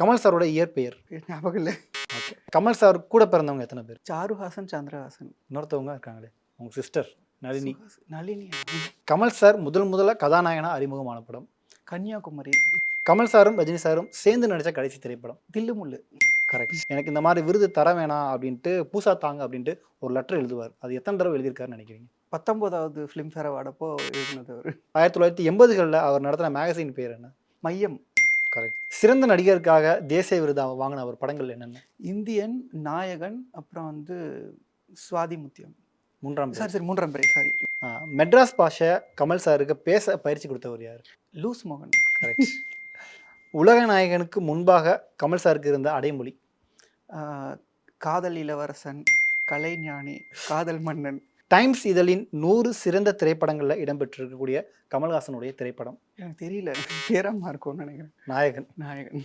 கமல் சாரோட இயற்பெயர்? ஞாபகம் இல்லை. ஓகே. கமல் சார் கூட பிறந்தவங்க எத்தனை பேர்? சாருஹாசன், சந்திரஹாசன். இன்னொருத்தவங்க இருக்காங்களே, உங்க சிஸ்டர் நளினி. நளினியா? கமல் சார் முதல்ல கதாநாயகனா அறிமுகமான படம்? கன்னியாகுமரி. கமல் சாரும் ரஜினி சாரும் சேர்ந்து நடித்த கடைசி திரைப்படம்? தில்லுமுல்லு. கரெக்ட். எனக்கு இந்த மாதிரி விருது தர வேணாம் அப்படின்ட்டு பூசா தாங்க அப்படின்ட்டு ஒரு லெட்டர் எழுதுவார். அது எத்தனை தடவை எழுதியிருக்காருன்னு நினைக்கிறீங்க? 19வது ஃபிலிம்ஃபேர் அவார்டு அப்போ எழுதினது அவர். 1980களில் அவர் நடத்தின மேகசின் பேர் என்ன? மையம். கரெக்ட். சிறந்த நடிகருக்காக தேசிய விருது வாங்கின அவர் படங்கள் என்னென்ன? இந்தியன், நாயகன், அப்புறம் சுவாதி முத்தியம். மூன்றாம் பிறை. சாரி. மெட்ராஸ் பாஷை கமல் சாருக்கு பேச பயிற்சி கொடுத்தவர் யார்? லூஸ் மோகன். கரெக்ட். உலக நாயகனுக்கு முன்பாக கமல் சாருக்கு இருந்த அடைமொழி? காதல் இளவரசன், கலைஞானி, காதல் மன்னன். டைம்ஸ் இதழின் 100 சிறந்த திரைப்படங்களில் இடம்பெற்றிருக்கக்கூடிய கமல்ஹாசனுடைய திரைப்படம்? எனக்கு தெரியல. பேராமா இருக்கும்னு நினைக்கிறேன். நாயகன். நாயகன்.